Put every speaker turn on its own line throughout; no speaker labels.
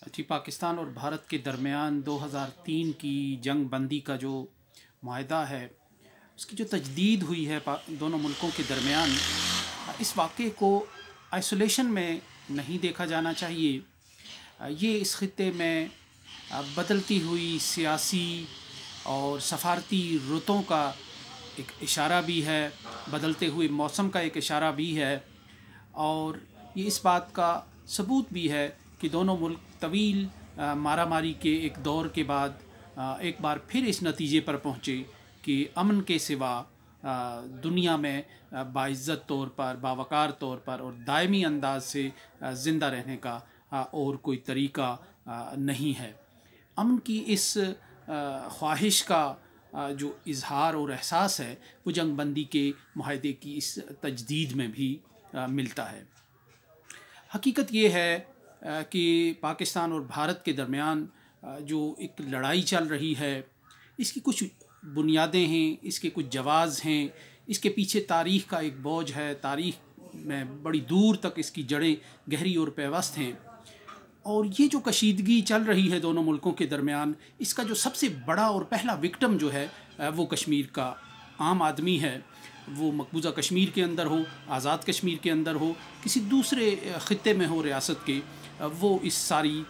जी, पाकिस्तान और भारत के दरमियान 2003 की जंग बंदी का जो माहदा है, उसकी जो तजदीद हुई है दोनों मुल्कों के दरमियान, इस वाक़े को आइसोलेशन में नहीं देखा जाना चाहिए। ये इस खित्ते में बदलती हुई सियासी और सफारती रुतों का एक इशारा भी है, बदलते हुए मौसम का एक इशारा भी है, और ये इस बात का सबूत भी है कि दोनों मुल्क तवील मारा मारी के एक दौर के बाद एक बार फिर इस नतीजे पर पहुँचे कि अमन के सिवा दुनिया में बाइज़्ज़त तौर पर, बावकार तौर पर और दायमी अंदाज से ज़िंदा रहने का और कोई तरीक़ा नहीं है। अमन की इस ख्वाहिश का जो इजहार और एहसास है, वो जंग बंदी के माहदे की इस तजदीद में भी मिलता है। हकीकत ये है कि पाकिस्तान और भारत के दरमियान जो एक लड़ाई चल रही है, इसकी कुछ बुनियादें हैं, इसके कुछ जवाज़ हैं, इसके पीछे तारीख़ का एक बोझ है, तारीख़ में बड़ी दूर तक इसकी जड़ें गहरी और पेवस्त हैं। और ये जो कशीदगी चल रही है दोनों मुल्कों के दरमियान, इसका जो सबसे बड़ा और पहला विक्टिम जो है वो कश्मीर का आम आदमी है। वो मकबूजा कश्मीर के अंदर हो, आज़ाद कश्मीर के अंदर हो, किसी दूसरे ख़ित्ते में हो रियासत के, वो इस सारी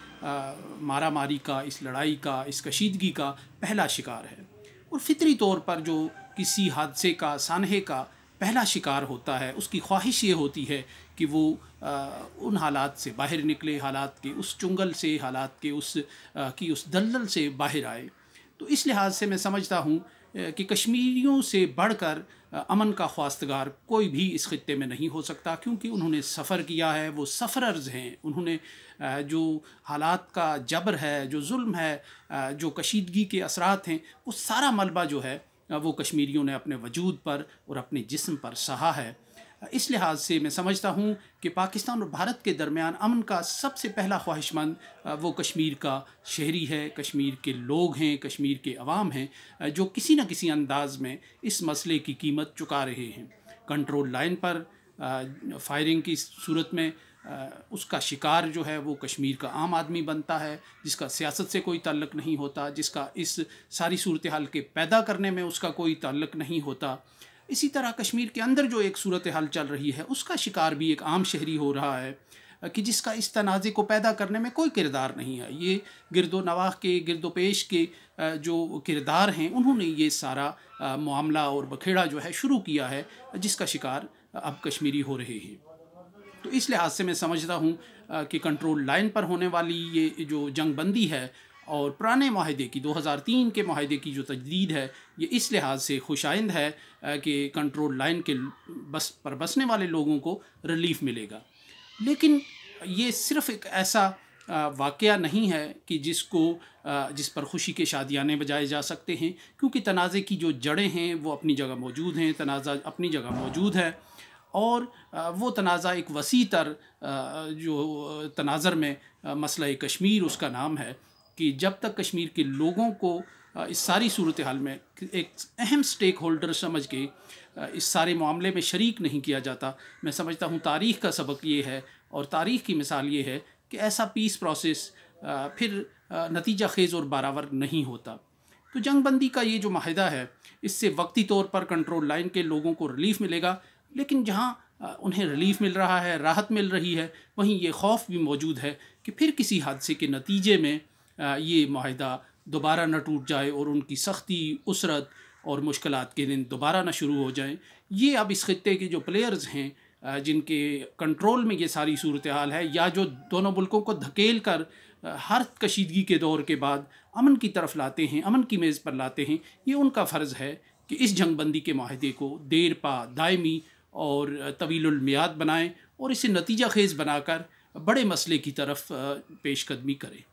मारा मारी का, इस लड़ाई का, इस कशीदगी का पहला शिकार है। और फितरी तौर पर जो किसी हादसे का, सानहे का पहला शिकार होता है, उसकी ख्वाहिश ये होती है कि वो उन हालात से बाहर निकले, हालात के उस चुंगल से, हालात के उस दलदल से बाहर आए। तो इस लिहाज से मैं समझता हूँ कि कश्मीरियों से बढ़कर अमन का ख्वास्तगार कोई भी इस खित्ते में नहीं हो सकता, क्योंकि उन्होंने सफ़र किया है, वो सफ़रर्स हैं। उन्होंने जो हालात का जबर है, जो जुल्म है, जो कशीदगी के असरात हैं, वो सारा मलबा जो है वो कश्मीरियों ने अपने वजूद पर और अपने जिस्म पर सहा है। इस लिहाज से मैं समझता हूँ कि पाकिस्तान और भारत के दरमियान अमन का सबसे पहला ख्वाहिशमंद वो कश्मीर का शहरी है, कश्मीर के लोग हैं, कश्मीर के अवाम हैं, जो किसी न किसी अंदाज में इस मसले की कीमत चुका रहे हैं। कंट्रोल लाइन पर फायरिंग की सूरत में उसका शिकार जो है वो कश्मीर का आम आदमी बनता है, जिसका सियासत से कोई ताल्लुक़ नहीं होता, जिसका इस सारी सूरत हाल के पैदा करने में उसका कोई ताल्लुक़ नहीं होता। इसी तरह कश्मीर के अंदर जो एक सूरत हाल चल रही है, उसका शिकार भी एक आम शहरी हो रहा है कि जिसका इस तनाज़े को पैदा करने में कोई किरदार नहीं है। ये गिरदो नवाह के, गिरदो पेश के जो किरदार हैं, उन्होंने ये सारा मामला और बखेड़ा जो है शुरू किया है, जिसका शिकार अब कश्मीरी हो रहे हैं। तो इस लिहाज से मैं समझता हूँ कि कंट्रोल लाइन पर होने वाली ये जो जंग बंदी है और पुराने माहदे की, 2003 के माहदे की जो तजदीद है, ये इस लिहाज से खुशाइंद है कि कंट्रोल लाइन के बसने वाले लोगों को रिलीफ मिलेगा। लेकिन ये सिर्फ़ एक ऐसा वाक़या नहीं है कि जिस पर खुशी के शादियाने बजाए जा सकते हैं, क्योंकि तनाज़े की जो जड़ें हैं वो अपनी जगह मौजूद हैं, तनाज़ा अपनी जगह मौजूद है। और वो तनाज़ा एक वसी तर जो तनाज़र में मसला कश्मीर उसका नाम है कि जब तक कश्मीर के लोगों को इस सारी सूरत हाल में एक अहम स्टेक होल्डर समझ के इस सारे मामले में शरीक नहीं किया जाता, मैं समझता हूँ तारीख़ का सबक ये है और तारीख़ की मिसाल ये है कि ऐसा पीस प्रोसेस फिर नतीजा खेज़ और बारावर नहीं होता। तो जंग बंदी का ये जो माहिदा है, इससे वक्ती तौर पर कंट्रोल लाइन के लोगों को रिलीफ़ मिलेगा, लेकिन जहाँ उन्हें रिलीफ़ मिल रहा है, राहत मिल रही है, वहीं ये खौफ भी मौजूद है कि फिर किसी हादसे के नतीजे में ये माहिदा दोबारा न टूट जाए और उनकी सख्ती, उसरत और मुश्किलात के दिन दोबारा न शुरू हो जाएं। ये अब इस खित्ते के जो प्लेयर्स हैं, जिनके कंट्रोल में ये सारी सूरत हाल है, या जो दोनों मुल्कों को धकेल कर हर कशीदगी के दौर के बाद अमन की तरफ लाते हैं, अमन की मेज़ पर लाते हैं, ये उनका फ़र्ज़ है कि इस जंग बंदी के माहदे को देरपा, दायमी और तवीलुल मियाद बनाएं और इसे नतीजा खेज़ बनाकर बड़े मसले की तरफ पेशकदमी करें।